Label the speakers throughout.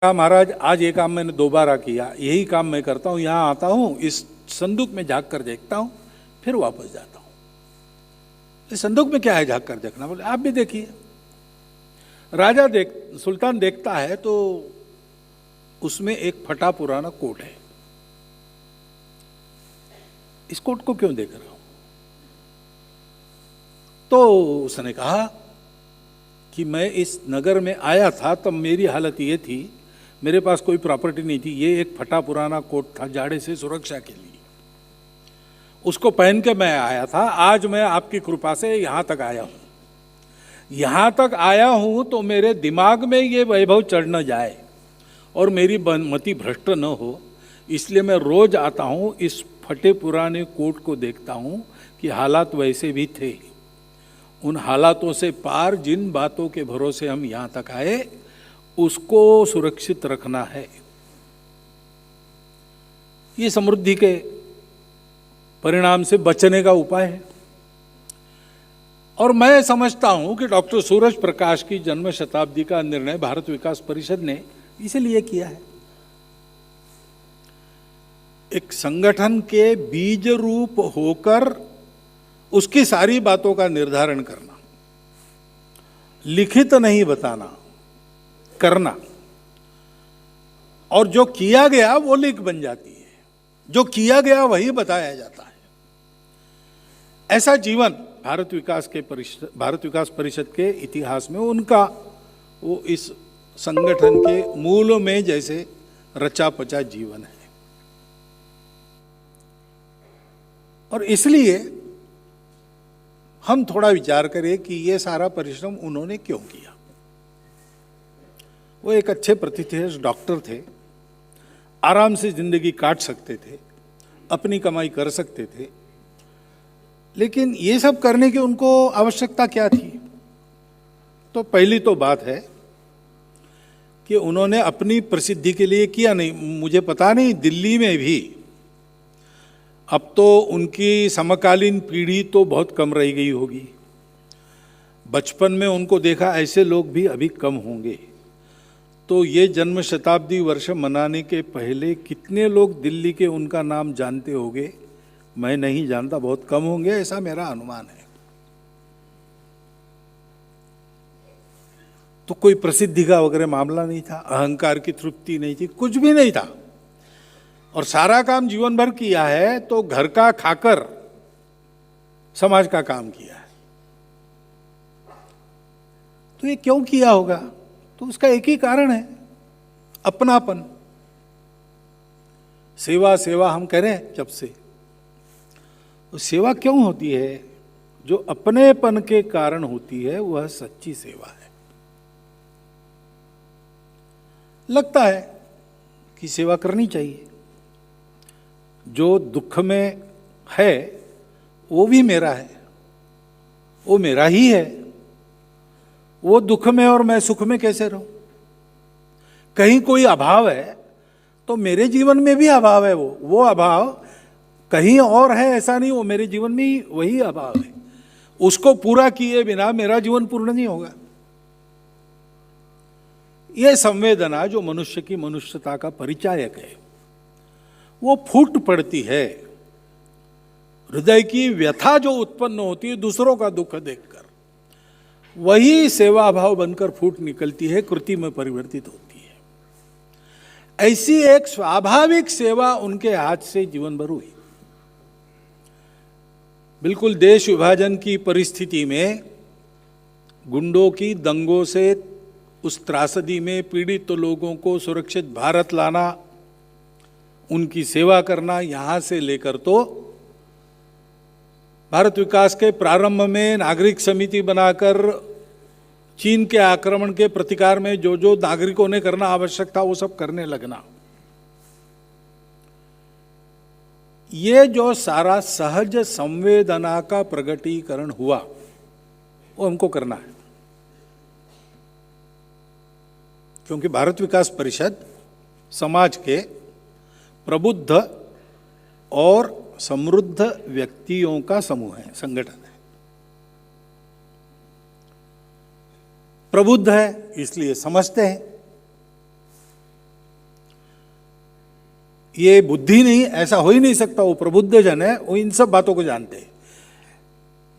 Speaker 1: कहा महाराज आज ये काम मैंने दोबारा किया, यही काम मैं करता हूँ, यहाँ आता हूँ, इस संदूक में झांक कर देखता हूँ, फिर वापस जाता हूँ। इस संदूक में क्या है झांक कर देखना? बोले आप भी देखिए। सुल्तान देखता है तो उसमें एक फटा पुराना कोट है। इस कोट को क्यों देख रहा हूं? तो उसने कहा कि मैं इस नगर में आया था तब मेरी हालत ये थी, मेरे पास कोई प्रॉपर्टी नहीं थी, ये एक फटा पुराना कोट था जाड़े से सुरक्षा के लिए, उसको पहन के मैं आया था। आज मैं आपकी कृपा से यहां तक आया हूं। यहां तक आया हूं तो मेरे दिमाग में ये वैभव चढ़ न जाए और मेरी मति भ्रष्ट न हो, इसलिए मैं रोज आता हूं, इस फटे पुराने कोट को देखता हूं कि हालात वैसे भी थे। उन हालातों से पार जिन बातों के भरोसे हम यहां तक आए उसको सुरक्षित रखना है। ये समृद्धि के परिणाम से बचने का उपाय है। और मैं समझता हूं कि डॉक्टर सूरज प्रकाश की जन्म शताब्दी का निर्णय भारत विकास परिषद ने इसीलिए किया है। एक संगठन के बीज रूप होकर उसकी सारी बातों का निर्धारण करना, लिखित नहीं बताना, करना, और जो किया गया वो लिख बन जाती है, जो किया गया वही बताया जाता है। ऐसा जीवन भारत विकास परिषद के इतिहास में उनका वो इस संगठन के मूल में जैसे रचा पचा जीवन है। और इसलिए हम थोड़ा विचार करें कि ये सारा परिश्रम उन्होंने क्यों किया। वो एक अच्छे प्रतिष्ठित डॉक्टर थे, आराम से जिंदगी काट सकते थे, अपनी कमाई कर सकते थे, लेकिन ये सब करने की उनको आवश्यकता क्या थी? तो पहली तो बात है कि उन्होंने अपनी प्रसिद्धि के लिए किया नहीं। मुझे पता नहीं, दिल्ली में भी अब तो उनकी समकालीन पीढ़ी तो बहुत कम रह गई होगी। बचपन में उनको देखा ऐसे लोग भी अभी कम होंगे। तो ये जन्म शताब्दी वर्ष मनाने के पहले कितने लोग दिल्ली के उनका नाम जानते होंगे? मैं नहीं जानता, बहुत कम होंगे, ऐसा मेरा अनुमान है। तो कोई प्रसिद्धि का वगैरह मामला नहीं था, अहंकार की तृप्ति नहीं थी, कुछ भी नहीं था। और सारा काम जीवन भर किया है तो घर का खाकर समाज का काम किया है। तो ये क्यों किया होगा? तो उसका एक ही कारण है, अपनापन। सेवा सेवा हम करें जब से, तो सेवा क्यों होती है? जो अपनेपन के कारण होती है वह सच्ची सेवा है। लगता है कि सेवा करनी चाहिए, जो दुख में है वो भी मेरा है, वो मेरा ही है। वो दुख में और मैं सुख में कैसे रहूं? कहीं कोई अभाव है तो मेरे जीवन में भी अभाव है। वो अभाव कहीं और है ऐसा नहीं, वो मेरे जीवन में ही वही अभाव है। उसको पूरा किए बिना मेरा जीवन पूर्ण नहीं होगा। यह संवेदना जो मनुष्य की मनुष्यता का परिचायक है, वो फूट पड़ती है। हृदय की व्यथा जो उत्पन्न होती है दूसरों का दुख देखकर, वही सेवा भाव बनकर फूट निकलती है, कृति में परिवर्तित होती है। ऐसी एक स्वाभाविक सेवा उनके हाथ से जीवन भर हुई। बिल्कुल देश विभाजन की परिस्थिति में गुंडों की दंगों से उस त्रासदी में पीड़ित लोगों को सुरक्षित भारत लाना, उनकी सेवा करना, यहां से लेकर तो भारत विकास के प्रारंभ में नागरिक समिति बनाकर चीन के आक्रमण के प्रतिकार में जो जो नागरिकों ने करना आवश्यक था वो सब करने लगना, ये जो सारा सहज संवेदना का प्रगटीकरण हुआ वो हमको करना है। क्योंकि भारत विकास परिषद समाज के प्रबुद्ध और समृद्ध व्यक्तियों का समूह है, संगठन है। प्रबुद्ध है इसलिए समझते हैं, ये बुद्धि नहीं, ऐसा हो ही नहीं सकता। वो प्रबुद्ध जन है, वो इन सब बातों को जानते हैं।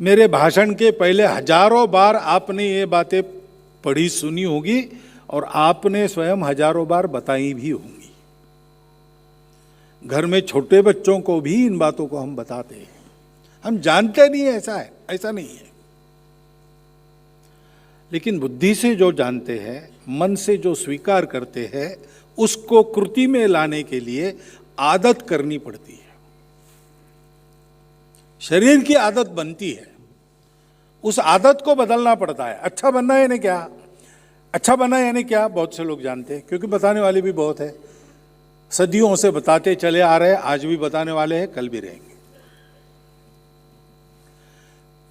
Speaker 1: मेरे भाषण के पहले हजारों बार आपने ये बातें पढ़ी सुनी होगी और आपने स्वयं हजारों बार बताई भी होंगी। घर में छोटे बच्चों को भी इन बातों को हम बताते हैं। हम जानते नहीं है ऐसा है, ऐसा नहीं है। लेकिन बुद्धि से जो जानते हैं, मन से जो स्वीकार करते हैं, उसको कृति में लाने के लिए आदत करनी पड़ती है। शरीर की आदत बनती है, उस आदत को बदलना पड़ता है। अच्छा बनना यानी क्या? अच्छा बनना यानी क्या? बहुत से लोग जानते हैं, क्योंकि बताने वाले भी बहुत है। सदियों से बताते चले आ रहे हैं, आज भी बताने वाले हैं, कल भी रहेंगे।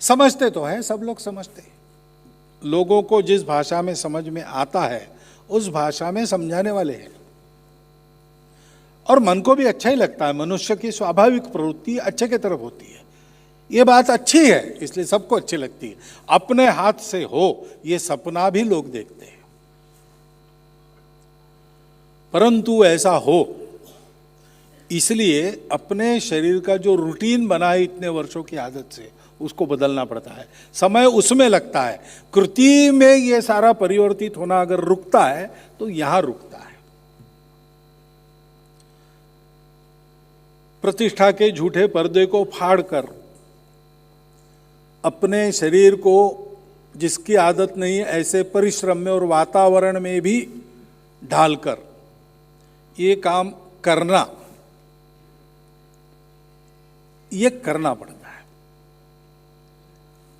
Speaker 1: समझते तो हैं, सब लोग समझते हैं। लोगों को जिस भाषा में समझ में आता है उस भाषा में समझाने वाले हैं। और मन को भी अच्छा ही लगता है। मनुष्य की स्वाभाविक प्रवृत्ति अच्छे की तरफ होती है। ये बात अच्छी है, इसलिए सबको अच्छी लगती है। अपने हाथ से हो ये सपना भी लोग देखते हैं, परंतु ऐसा हो इसलिए अपने शरीर का जो रूटीन बना है इतने वर्षों की आदत से, उसको बदलना पड़ता है। समय उसमें लगता है। कृति में ये सारा परिवर्तित होना अगर रुकता है तो यहां रुकता है। प्रतिष्ठा के झूठे पर्दे को फाड़कर अपने शरीर को, जिसकी आदत नहीं ऐसे परिश्रम में और वातावरण में भी ढालकर ये काम करना, ये करना पड़ता है।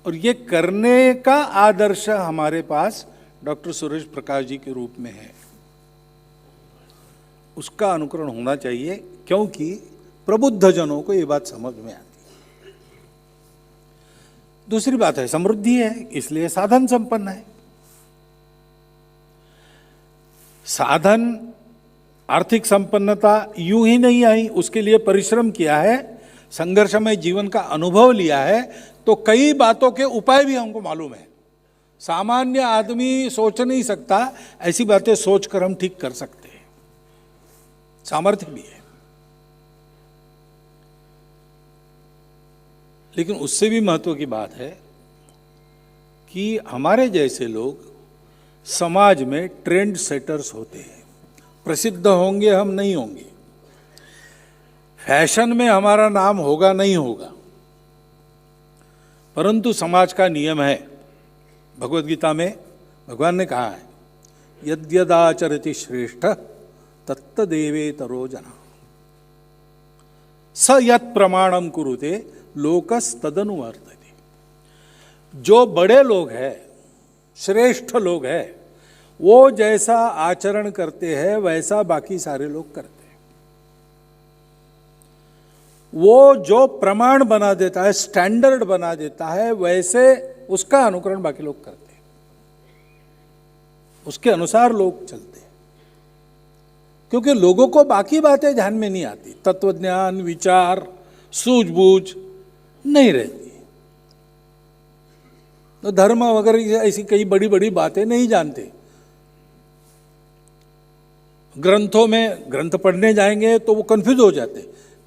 Speaker 1: और ये करने का आदर्श हमारे पास डॉक्टर सुरेश प्रकाश जी के रूप में है। उसका अनुकरण होना चाहिए, क्योंकि प्रबुद्ध जनों को ये बात समझ में आती है। दूसरी बात है, समृद्धि है, इसलिए साधन संपन्न है। साधन, आर्थिक संपन्नता यूं ही नहीं आई, उसके लिए परिश्रम किया है, संघर्षमय जीवन का अनुभव लिया है, तो कई बातों के उपाय भी हमको मालूम है। सामान्य आदमी सोच नहीं सकता, ऐसी बातें सोचकर हम ठीक कर सकते हैं। सामर्थ्य भी है। लेकिन उससे भी महत्व की बात है कि हमारे जैसे लोग समाज में ट्रेंड सेटर्स होते हैं। प्रसिद्ध होंगे हम, नहीं होंगे, फैशन में हमारा नाम होगा नहीं होगा, परंतु समाज का नियम है। भगवद गीता में भगवान ने कहा है, यद्यदाचरति श्रेष्ठ तत्तदेवेतरो जना स यत् प्रमाणम कुरुते लोकस्तदनुवर्तते। जो बड़े लोग हैं, श्रेष्ठ लोग हैं, वो जैसा आचरण करते हैं वैसा बाकी सारे लोग करते हैं। वो जो प्रमाण बना देता है, स्टैंडर्ड बना देता है, वैसे उसका अनुकरण बाकी लोग करते हैं। उसके अनुसार लोग चलते हैं, क्योंकि लोगों को बाकी बातें ध्यान में नहीं आती। तत्वज्ञान, विचार, सूझबूझ नहीं रहती। तो धर्म वगैरह ऐसी कई बड़ी बड़ी बातें नहीं जानते। ग्रंथों में ग्रंथ पढ़ने जाएंगे तो वो कंफ्यूज हो जाते,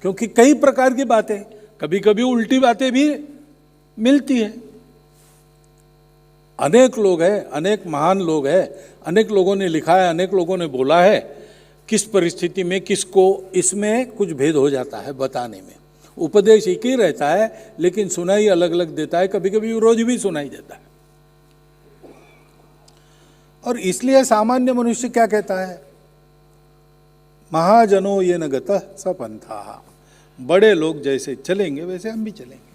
Speaker 1: क्योंकि कई प्रकार की बातें, कभी कभी उल्टी बातें भी मिलती है। अनेक लोग हैं, अनेक महान लोग हैं, अनेक लोगों ने लिखा है, अनेक लोगों ने बोला है, किस परिस्थिति में किसको, इसमें कुछ भेद हो जाता है बताने में। उपदेश एक ही रहता है, लेकिन सुनाई अलग अलग देता है, कभी कभी विरोध भी सुनाई देता है। और इसलिए सामान्य मनुष्य क्या कहता है, महाजनो ये न गतः स पंथा। बड़े लोग जैसे चलेंगे वैसे हम भी चलेंगे।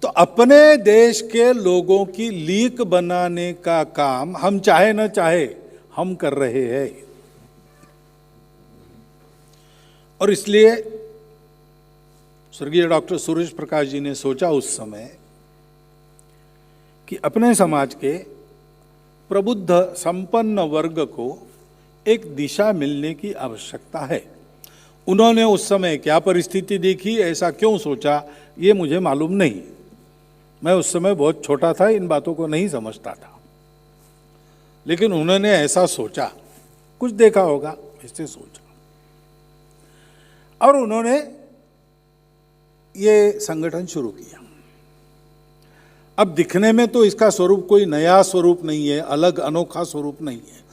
Speaker 1: तो अपने देश के लोगों की लीक बनाने का काम हम चाहे न चाहे हम कर रहे हैं। और इसलिए स्वर्गीय डॉक्टर सुरेश प्रकाश जी ने सोचा उस समय कि अपने समाज के प्रबुद्ध संपन्न वर्ग को एक दिशा मिलने की आवश्यकता है। उन्होंने उस समय क्या परिस्थिति देखी, ऐसा क्यों सोचा, ये मुझे मालूम नहीं। मैं उस समय बहुत छोटा था, इन बातों को नहीं समझता था, लेकिन उन्होंने ऐसा सोचा, कुछ देखा होगा, ऐसे सोचा और उन्होंने ये संगठन शुरू किया। अब दिखने में तो इसका स्वरूप कोई नया स्वरूप नहीं है, अलग अनोखा स्वरूप नहीं है।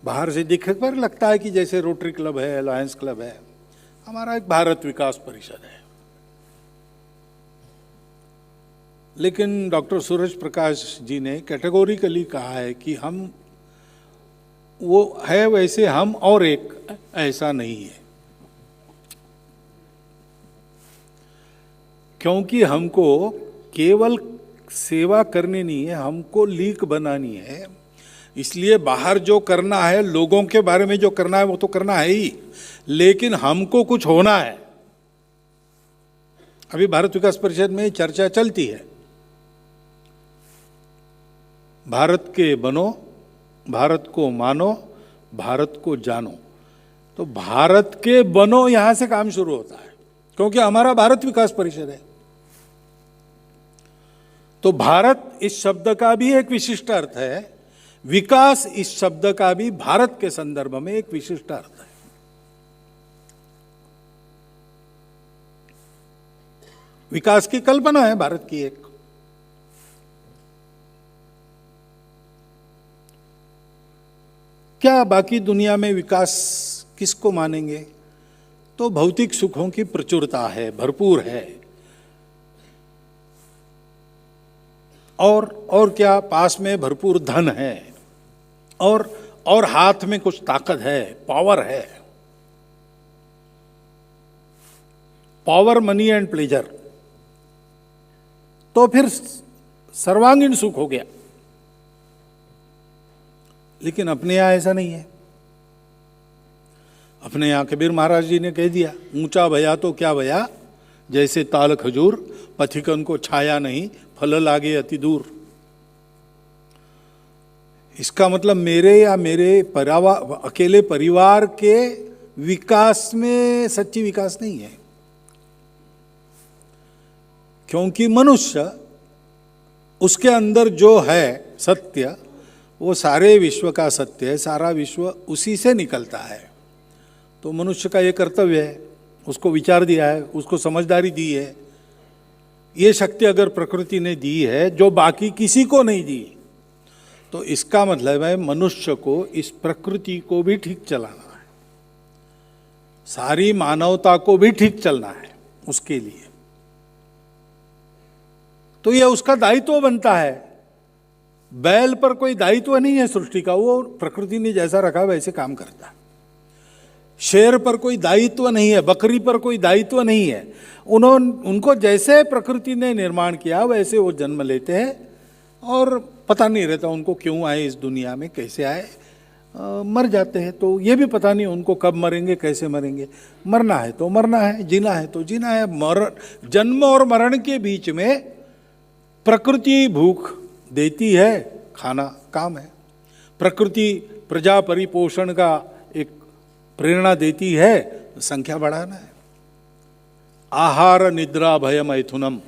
Speaker 1: बाहर से दिखने पर लगता है कि जैसे रोटरी क्लब है, अलायंस क्लब है, हमारा एक भारत विकास परिषद है। लेकिन डॉक्टर सूरज प्रकाश जी ने कैटेगोरिकली कहा है कि हम वो है वैसे हम और एक ऐसा नहीं है, क्योंकि हमको केवल सेवा करनी नहीं है, हमको लीक बनानी है। इसलिए बाहर जो करना है, लोगों के बारे में जो करना है वो तो करना है ही, लेकिन हमको कुछ होना है। अभी भारत विकास परिषद में चर्चा चलती है, भारत के बनो, भारत को मानो, भारत को जानो। तो भारत के बनो यहां से काम शुरू होता है, क्योंकि हमारा भारत विकास परिषद है। तो भारत इस शब्द का भी एक विशिष्ट अर्थ है, विकास इस शब्द का भी भारत के संदर्भ में एक विशिष्ट अर्थ है। विकास की कल्पना है भारत की एक। क्या बाकी दुनिया में विकास किसको मानेंगे? तो भौतिक सुखों की प्रचुरता है, भरपूर है। और क्या, पास में भरपूर धन है और हाथ में कुछ ताकत है, पावर है। पावर, मनी एंड प्लेजर, तो फिर सर्वांगीण सुख हो गया। लेकिन अपने यहां ऐसा नहीं है। अपने यहां कबीर महाराज जी ने कह दिया, ऊंचा भया तो क्या भया, जैसे ताल खजूर, पथिकन को छाया नहीं, फल लागे अति दूर। इसका मतलब मेरे या मेरे अकेले परिवार के विकास में सच्ची विकास नहीं है, क्योंकि मनुष्य, उसके अंदर जो है सत्य, वो सारे विश्व का सत्य है, सारा विश्व उसी से निकलता है। तो मनुष्य का ये कर्तव्य है, उसको विचार दिया है, उसको समझदारी दी है। ये शक्ति अगर प्रकृति ने दी है जो बाकी किसी को नहीं दी, तो इसका मतलब है मनुष्य को इस प्रकृति को भी ठीक चलाना है, सारी मानवता को भी ठीक चलना है उसके लिए। तो यह उसका दायित्व बनता है। बैल पर कोई दायित्व नहीं है सृष्टि का, वो प्रकृति ने जैसा रखा वैसे काम करता है। शेर पर कोई दायित्व नहीं है, बकरी पर कोई दायित्व नहीं है। उनको जैसे प्रकृति ने निर्माण किया वैसे वो जन्म लेते हैं और पता नहीं रहता उनको क्यों आए इस दुनिया में, कैसे आए, मर जाते हैं। तो ये भी पता नहीं उनको कब मरेंगे, कैसे मरेंगे। मरना है तो मरना है, जीना है तो जीना है। जन्म और मरण के बीच में प्रकृति भूख देती है, खाना काम है। प्रकृति प्रजा परिपोषण का एक प्रेरणा देती है, संख्या बढ़ाना है। आहार निद्रा भय मैथुनम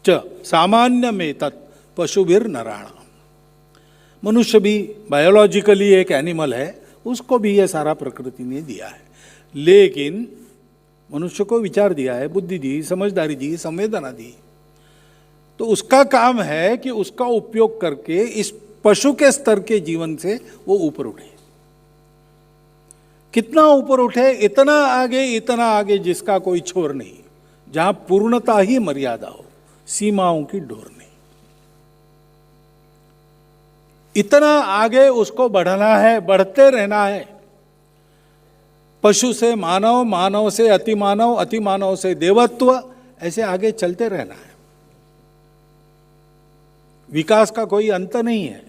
Speaker 1: च सामान्य में तत् पशुभिर नराणाम। मनुष्य भी बायोलॉजिकली एक एनिमल है, उसको भी यह सारा प्रकृति ने दिया है। लेकिन मनुष्य को विचार दिया है, बुद्धि दी, समझदारी दी, संवेदना दी। तो उसका काम है कि उसका उपयोग करके इस पशु के स्तर के जीवन से वो ऊपर उठे। कितना ऊपर उठे? इतना आगे जिसका कोई छोर नहीं, जहां पूर्णता ही मर्यादा हो, सीमाओं की डोर नहीं। इतना आगे उसको बढ़ना है, बढ़ते रहना है। पशु से मानव, मानव से अतिमानव, अतिमानव से देवत्व, ऐसे आगे चलते रहना है। विकास का कोई अंत नहीं है,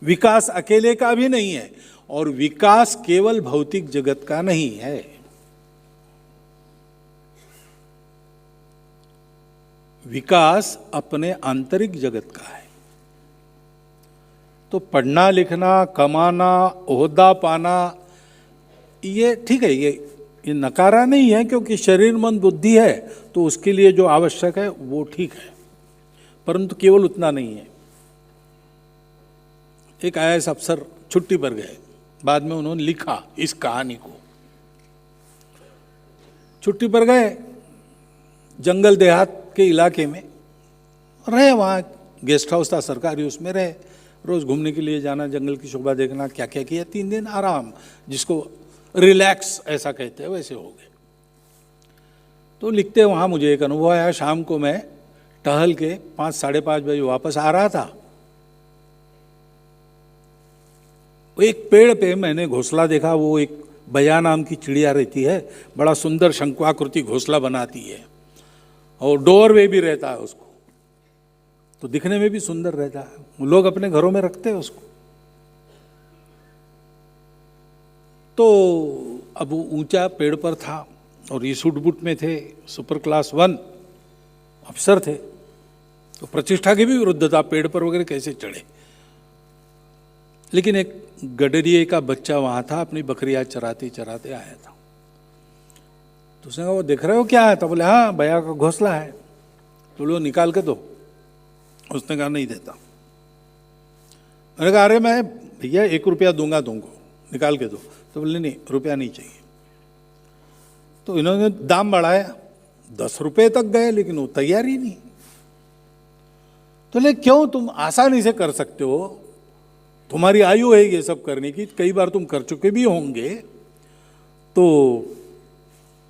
Speaker 1: विकास अकेले का भी नहीं है, और विकास केवल भौतिक जगत का नहीं है। विकास अपने आंतरिक जगत का है। तो पढ़ना लिखना, कमाना, ओहदा पाना, ये ठीक है, ये नकारा नहीं है, क्योंकि शरीर मन बुद्धि है तो उसके लिए जो आवश्यक है वो ठीक है, परंतु केवल उतना नहीं है। एक IAS अफसर छुट्टी पर गए, बाद में उन्होंने लिखा इस कहानी को। छुट्टी पर गए, जंगल देहात के इलाके में रहे, वहाँ गेस्ट हाउस था सरकारी, उसमें रहे, रोज घूमने के लिए जाना, जंगल की शोभा देखना, क्या क्या किया। 3 दिन आराम, जिसको रिलैक्स ऐसा कहते हैं, वैसे हो गए। तो लिखते वहाँ मुझे एक अनुभव आया। शाम को मैं टहल के 5 साढ़े 5 बजे वापस आ रहा था। वो एक पेड़ पे मैंने घोंसला देखा। वो एक बया नाम की चिड़िया रहती है, बड़ा सुंदर शंक्वाकृति घोंसला बनाती है और डोरवे भी रहता है उसको, तो दिखने में भी सुंदर रहता है। लोग अपने घरों में रखते हैं उसको। तो अब वो ऊंचा पेड़ पर था और ये सूट बूट में थे, सुपर क्लास 1 अफसर थे, तो प्रतिष्ठा के भी विरुद्ध था, पेड़ पर वगैरह कैसे चढ़े। लेकिन एक गडरिए का बच्चा वहां था, अपनी बकरियां चराते चराते आया था। तो उसने कहा, वो देख रहे हो क्या है? तो बोले, हाँ भैया का घोंसला है। तो लो निकाल के दो। उसने कहा, नहीं देता। मैंने कहा, अरे मैं भैया 1 रुपया दूंगा तुमको, निकाल के दो। तो बोले, नहीं रुपया नहीं चाहिए। तो इन्होंने दाम बढ़ाया, 10 रुपये तक गए, लेकिन वो तैयार ही नहीं। तो ले, क्यों? तुम आसानी से कर सकते हो, तुम्हारी आयु है ये सब करने की, कई बार तुम कर चुके भी होंगे, तो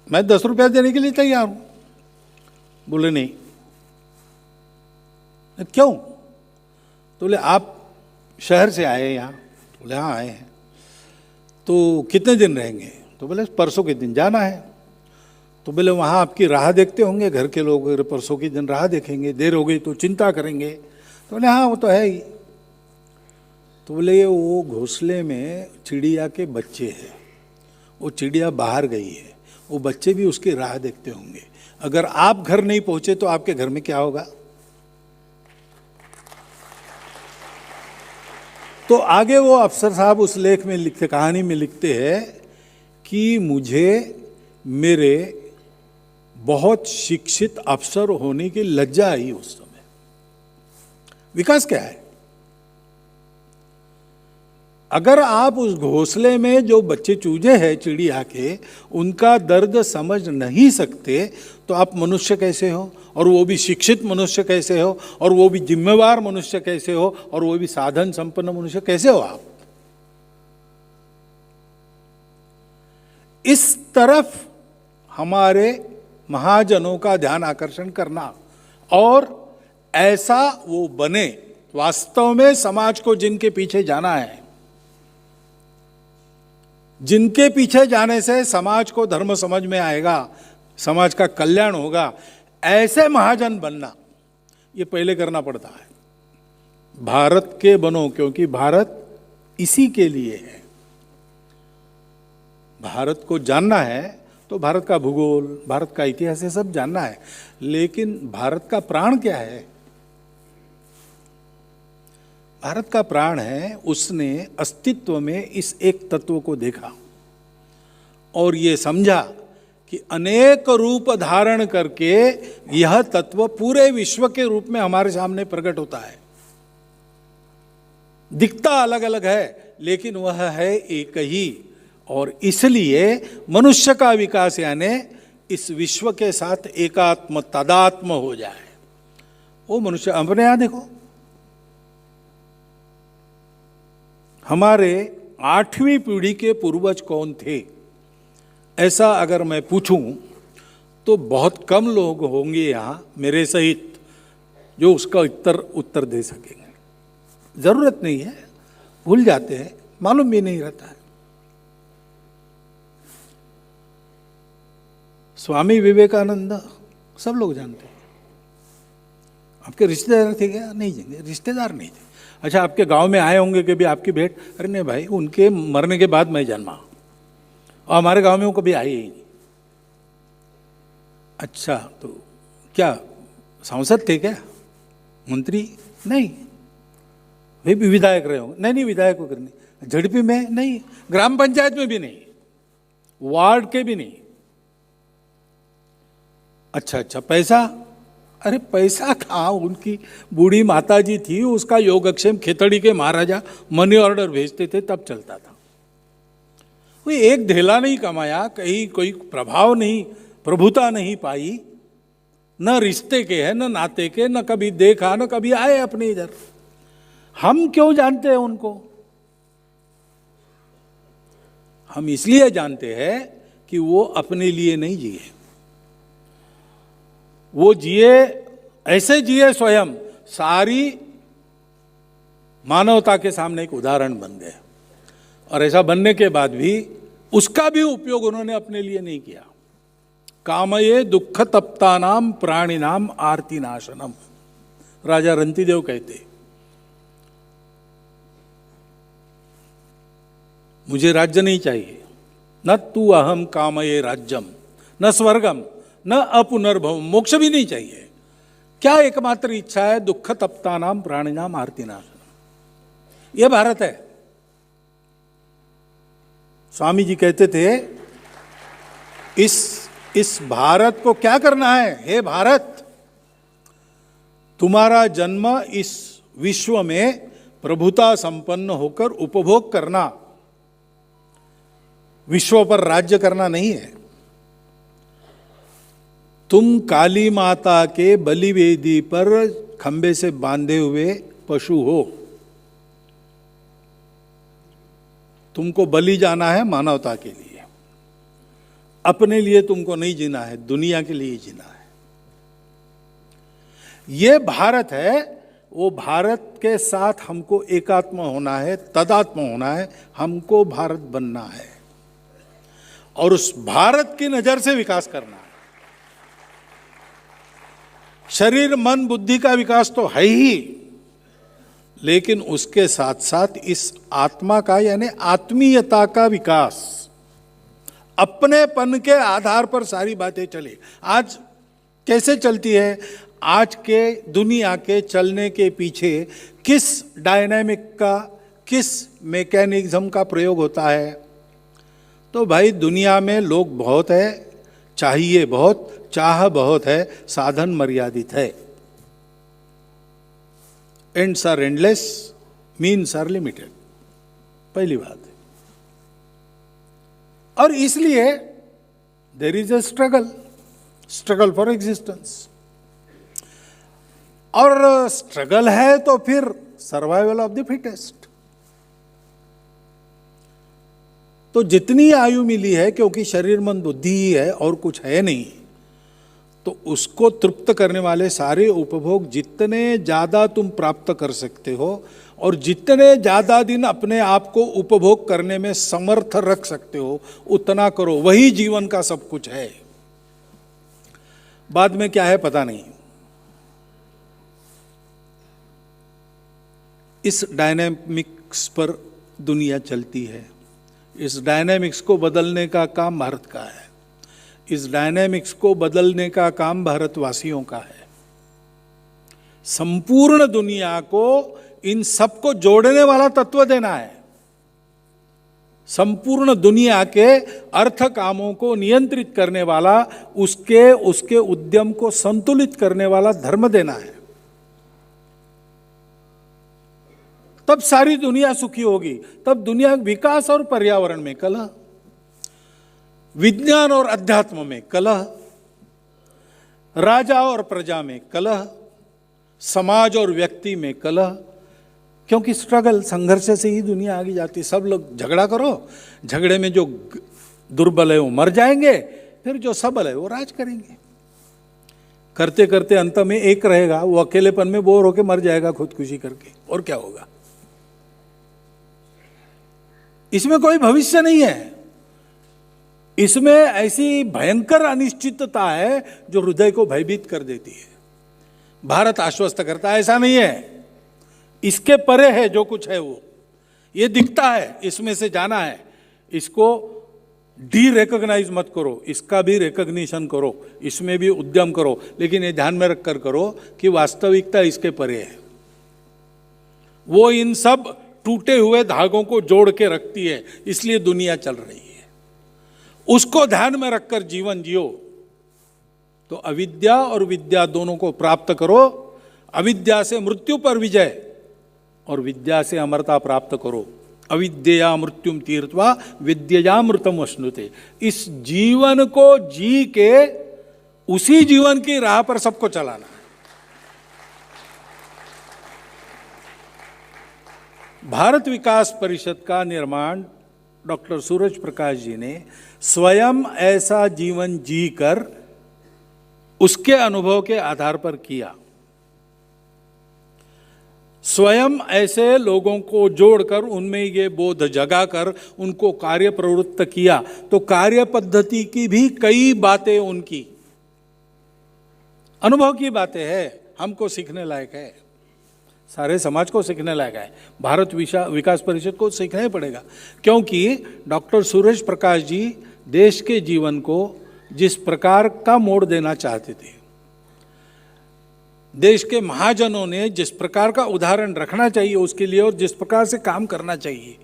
Speaker 1: मैं 10 रुपया देने के लिए तैयार हूं। बोले, नहीं। क्यों? तो बोले, आप शहर से आए यहाँ? बोले, हाँ आए हैं। तो कितने दिन रहेंगे? तो बोले, परसों के दिन जाना है। तो बोले, वहाँ आपकी राह देखते होंगे घर के लोग, परसों के दिन राह देखेंगे, देर हो गई तो चिंता करेंगे। तो बोले, हाँ वो तो है ही। तो बोले, वो घोंसले में चिड़िया के बच्चे हैं, वो चिड़िया बाहर गई है, वो बच्चे भी उसकी राह देखते होंगे। अगर आप घर नहीं पहुंचे तो आपके घर में क्या होगा? तो आगे वो अफसर साहब उस लेख में लिखते, कहानी में लिखते हैं कि मुझे मेरे बहुत शिक्षित अफसर होने की लज्जा आई उस समय। विकास क्या है? अगर आप उस घोंसले में जो बच्चे चूजे हैं चिड़िया के, उनका दर्द समझ नहीं सकते, तो आप मनुष्य कैसे हो? और वो भी शिक्षित मनुष्य कैसे हो? और वो भी जिम्मेवार मनुष्य कैसे हो? और वो भी साधन संपन्न मनुष्य कैसे हो आप? इस तरफ हमारे महाजनों का ध्यान आकर्षण करना, और ऐसा वो बने वास्तव में समाज को जिनके पीछे जाना है, जिनके पीछे जाने से समाज को धर्म समझ में आएगा, समाज का कल्याण होगा, ऐसे महाजन बनना ये पहले करना पड़ता है। भारत के बनो, क्योंकि भारत इसी के लिए है। भारत को जानना है तो भारत का भूगोल, भारत का इतिहास, ये सब जानना है, लेकिन भारत का प्राण क्या है? भारत का प्राण है, उसने अस्तित्व में इस एक तत्व को देखा और ये समझा कि अनेक रूप धारण करके यह तत्व पूरे विश्व के रूप में हमारे सामने प्रकट होता है। दिखता अलग अलग है, लेकिन वह है एक ही। और इसलिए मनुष्य का विकास यानी इस विश्व के साथ एकात्म तादात्म हो जाए। वो मनुष्य, अपने यहां देखो, हमारे 8वीं पीढ़ी के पूर्वज कौन थे, ऐसा अगर मैं पूछूं तो बहुत कम लोग होंगे यहाँ मेरे सहित जो उसका उत्तर दे सकेंगे। जरूरत नहीं है, भूल जाते हैं, मालूम भी नहीं रहता है। स्वामी विवेकानंद सब लोग जानते हैं। आपके रिश्तेदार थे क्या? नहीं जानते, रिश्तेदार नहीं थे। अच्छा, आपके गांव में आए होंगे कभी आपकी भेंट? अरे नहीं भाई, उनके मरने के बाद मैं जन्मा और हमारे गांव में वो कभी आए ही नहीं। अच्छा, तो क्या सांसद थे क्या? मंत्री? नहीं। वे भी विधायक रहे होंगे? नहीं, विधायक वगैरह नहीं। झड़पी में नहीं, ग्राम पंचायत में भी नहीं, वार्ड के भी नहीं। अच्छा, पैसा? अरे पैसा कहाँ, उनकी बूढ़ी माता जी थी, उसका योगक्षेम खेतड़ी के महाराजा मनी ऑर्डर भेजते थे तब चलता था। कोई एक ढेला नहीं कमाया, कहीं कोई प्रभाव नहीं, प्रभुता नहीं पाई, न रिश्ते के है, न नाते के, न कभी देखा, न कभी आए अपने इधर। हम क्यों जानते हैं उनको? हम इसलिए जानते हैं कि वो अपने लिए नहीं जिए, वो जिए, ऐसे जिए स्वयं, सारी मानवता के सामने एक उदाहरण बन गए। और ऐसा बनने के बाद भी उसका भी उपयोग उन्होंने अपने लिए नहीं किया। कामये दुख तप्तानाम प्राणिनाम आरती नाशनम, राजा रंतिदेव कहते, मुझे राज्य नहीं चाहिए, न तू अहम कामये राज्यम, न स्वर्गम, न अपुनर्भव, मोक्ष भी नहीं चाहिए। क्या एकमात्र इच्छा है? दुख तप्तानाम प्राणिनाम आरती नाशनम। यह भारत है। स्वामी जी कहते थे, इस भारत को क्या करना है? हे भारत, तुम्हारा जन्म इस विश्व में प्रभुता संपन्न होकर उपभोग करना, विश्व पर राज्य करना नहीं है। तुम काली माता के बलिवेदी पर खंबे से बांधे हुए पशु हो। तुमको बलि जाना है मानवता के लिए, अपने लिए तुमको नहीं जीना है, दुनिया के लिए जीना है। ये भारत है। वो भारत के साथ हमको एकात्म होना है, तदात्म होना है, हमको भारत बनना है और उस भारत की नजर से विकास करना है। शरीर मन बुद्धि का विकास तो है ही, लेकिन उसके साथ साथ इस आत्मा का यानी आत्मीयता का विकास, अपनेपन के आधार पर सारी बातें चले। आज कैसे चलती है? आज के दुनिया के चलने के पीछे किस डायनामिक का, किस मैकेनिज्म का प्रयोग होता है? तो भाई दुनिया में लोग बहुत है, चाहिए बहुत, चाह बहुत है, साधन मर्यादित है। Ends are endless, means are limited, पहली बात है। और इसलिए there is a struggle for existence. और स्ट्रगल है तो फिर सर्वाइवल ऑफ द फिटेस्ट। तो जितनी आयु मिली है, क्योंकि शरीर मन बुद्धि ही है और कुछ है नहीं, तो उसको तृप्त करने वाले सारे उपभोग जितने ज्यादा तुम प्राप्त कर सकते हो और जितने ज्यादा दिन अपने आप को उपभोग करने में समर्थ रख सकते हो, उतना करो। वही जीवन का सब कुछ है। बाद में क्या है पता नहीं। इस डायनेमिक्स पर दुनिया चलती है। इस डायनेमिक्स को बदलने का काम भारत का है। इस डायनेमिक्स को बदलने का काम भारतवासियों का है। संपूर्ण दुनिया को इन सबको जोड़ने वाला तत्व देना है। संपूर्ण दुनिया के अर्थ कामों को नियंत्रित करने वाला, उसके उद्यम को संतुलित करने वाला धर्म देना है। तब सारी दुनिया सुखी होगी। तब दुनिया विकास और पर्यावरण में कलह, विज्ञान और अध्यात्म में कलह, राजा और प्रजा में कलह, समाज और व्यक्ति में कलह। क्योंकि स्ट्रगल, संघर्ष से ही दुनिया आगे जाती। सब लोग झगड़ा करो, झगड़े में जो दुर्बल है वो मर जाएंगे, फिर जो सबल है वो राज करेंगे। करते करते अंत में एक रहेगा, वो अकेलेपन में बोर होके मर जाएगा खुदकुशी करके, और क्या होगा? इसमें कोई भविष्य नहीं है। इसमें ऐसी भयंकर अनिश्चितता है जो हृदय को भयभीत कर देती है। भारत आश्वस्त करता है ऐसा नहीं है, इसके परे है जो कुछ है वो। ये दिखता है, इसमें से जाना है। इसको डी रिकॉग्नाइज मत करो, इसका भी रिकॉग्निशन करो, इसमें भी उद्यम करो, लेकिन ये ध्यान में रखकर करो कि वास्तविकता इसके परे है। वो इन सब टूटे हुए धागों को जोड़ के रखती है, इसलिए दुनिया चल रही है। उसको ध्यान में रखकर जीवन जियो। तो अविद्या और विद्या दोनों को प्राप्त करो। अविद्या से मृत्यु पर विजय और विद्या से अमरता प्राप्त करो। अविद्यया मृत्युम तीर्थवा विद्यया मृतम अश्नुते। इस जीवन को जी के उसी जीवन की राह पर सबको चलाना है। भारत विकास परिषद का निर्माण डॉक्टर सूरज प्रकाश जी ने स्वयं ऐसा जीवन जीकर उसके अनुभव के आधार पर किया। स्वयं ऐसे लोगों को जोड़कर उनमें ये बोध जगाकर उनको कार्य प्रवृत्त किया, तो कार्य पद्धति की भी कई बातें उनकी अनुभव की बातें हैं, हमको सीखने लायक है, सारे समाज को सीखने लायक है। भारत विकास परिषद को सीखना ही पड़ेगा, क्योंकि डॉक्टर सूरज प्रकाश जी देश के जीवन को जिस प्रकार का मोड़ देना चाहते थे, देश के महाजनों ने जिस प्रकार का उदाहरण रखना चाहिए उसके लिए और जिस प्रकार से काम करना चाहिए,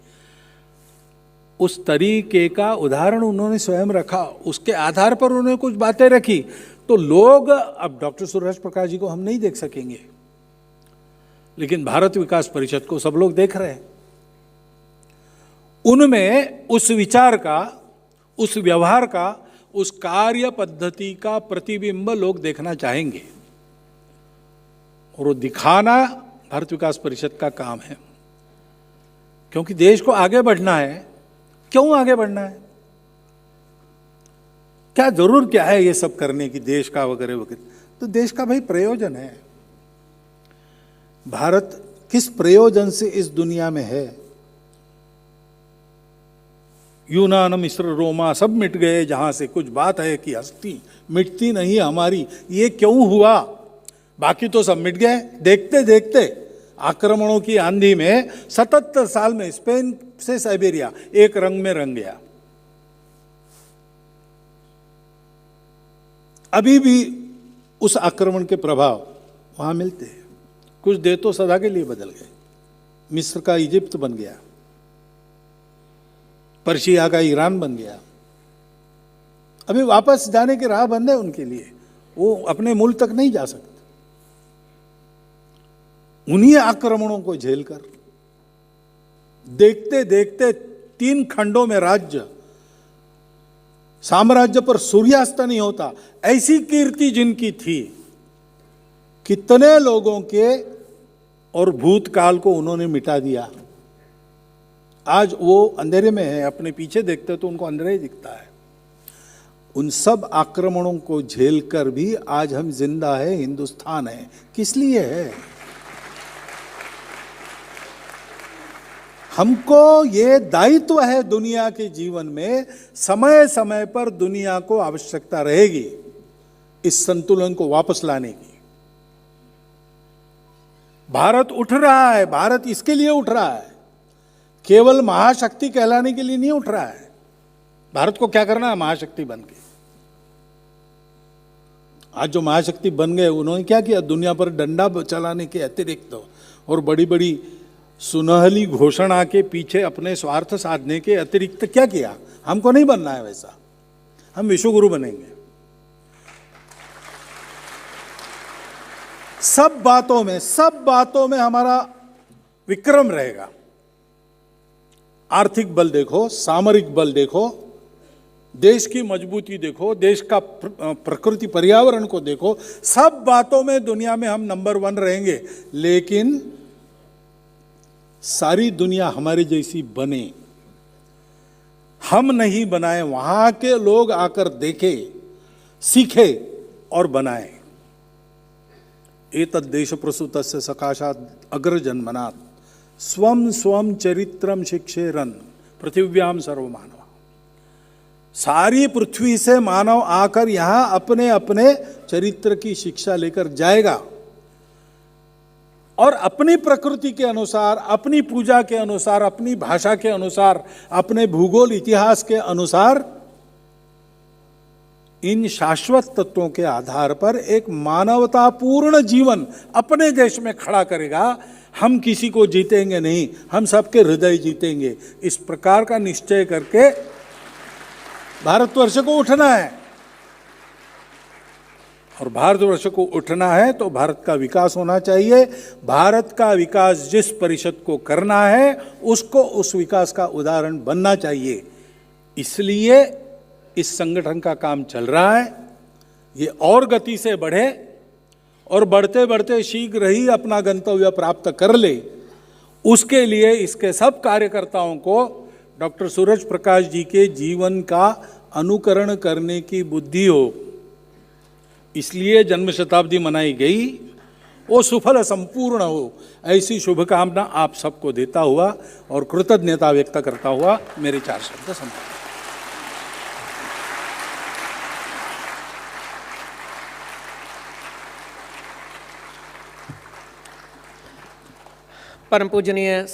Speaker 1: उस तरीके का उदाहरण उन्होंने स्वयं रखा। उसके आधार पर उन्होंने कुछ बातें रखी, तो लोग, अब डॉक्टर सूरज प्रकाश जी को हम नहीं देख सकेंगे, लेकिन भारत विकास परिषद को सब लोग देख रहे हैं। उनमें उस विचार का, उस व्यवहार का, उस कार्य पद्धति का प्रतिबिंब लोग देखना चाहेंगे, और वो दिखाना भारत विकास परिषद का काम है। क्योंकि देश को आगे बढ़ना है। क्यों आगे बढ़ना है? क्या जरूर क्या है ये सब करने की, देश का वगैरह वगैरह? तो देश का भाई प्रयोजन है। भारत किस प्रयोजन से इस दुनिया में है? यूनान मिस्र रोमा सब मिट गए, जहां से कुछ बात है कि हस्ती मिटती नहीं हमारी, ये क्यों हुआ? बाकी तो सब मिट गए। देखते देखते आक्रमणों की आंधी में 77 साल में स्पेन से साइबेरिया एक रंग में रंग गया। अभी भी उस आक्रमण के प्रभाव वहां मिलते हैं। कुछ देर तो सदा के लिए बदल गए। मिस्र का इजिप्ट बन गया, पर्शिया का ईरान बन गया। अभी वापस जाने के राह बंद है उनके लिए, वो अपने मूल तक नहीं जा सकते। उन्हीं आक्रमणों को झेलकर देखते देखते 3 खंडों में राज्य, साम्राज्य पर सूर्यास्त नहीं होता, ऐसी कीर्ति जिनकी थी, कितने लोगों के और भूतकाल को उन्होंने मिटा दिया। आज वो अंधेरे में है, अपने पीछे देखते तो उनको अंधेरा ही दिखता है। उन सब आक्रमणों को झेलकर भी आज हम जिंदा है, हिंदुस्तान है। किस लिए है? हमको ये दायित्व है दुनिया के जीवन में, समय समय पर दुनिया को आवश्यकता रहेगी इस संतुलन को वापस लाने की। भारत उठ रहा है, भारत इसके लिए उठ रहा है, केवल महाशक्ति कहलाने के लिए नहीं उठ रहा है। भारत को क्या करना है? महाशक्ति बन के। आज जो महाशक्ति बन गए उन्होंने क्या किया? दुनिया पर डंडा चलाने के अतिरिक्त और बड़ी बड़ी सुनहली घोषणा के पीछे अपने स्वार्थ साधने के अतिरिक्त क्या किया? हमको नहीं बनना है वैसा, हम विश्वगुरु बनेंगे। सब बातों में हमारा विक्रम रहेगा। आर्थिक बल देखो, सामरिक बल देखो, देश की मजबूती देखो, देश का प्रकृति पर्यावरण को देखो, सब बातों में दुनिया में हम नंबर 1 रहेंगे। लेकिन सारी दुनिया हमारी जैसी बने, हम नहीं बनाए, वहां के लोग आकर देखे, सीखे और बनाए। एतद् देश प्रसूतस्य सकाशात् अग्रजन्मनात् स्वम स्वम चरित्रम शिक्षेरन् पृथिव्याम सर्वमानव। सारी पृथ्वी से मानव आकर यहां अपने अपने चरित्र की शिक्षा लेकर जाएगा और अपनी प्रकृति के अनुसार, अपनी पूजा के अनुसार, अपनी भाषा के अनुसार, अपने भूगोल इतिहास के अनुसार इन शाश्वत तत्वों के आधार पर एक मानवतापूर्ण जीवन अपने देश में खड़ा करेगा। हम किसी को जीतेंगे नहीं, हम सबके हृदय जीतेंगे। इस प्रकार का निश्चय करके भारतवर्ष को उठना है। और भारतवर्ष को उठना है तो भारत का विकास होना चाहिए। भारत का विकास जिस परिषद को करना है उसको उस विकास का उदाहरण बनना चाहिए। इसलिए इस संगठन का काम चल रहा है, ये और गति से बढ़े और बढ़ते बढ़ते शीघ्र ही अपना गंतव्य प्राप्त कर ले। उसके लिए इसके सब कार्यकर्ताओं को डॉक्टर सूरज प्रकाश जी के जीवन का अनुकरण करने की बुद्धि हो, इसलिए जन्म शताब्दी मनाई गई, वो सुफल संपूर्ण हो, ऐसी शुभकामना आप सबको देता हुआ और कृतज्ञता व्यक्त करता हुआ मेरे 4 शब्द समाप्त।
Speaker 2: परम पूजनीय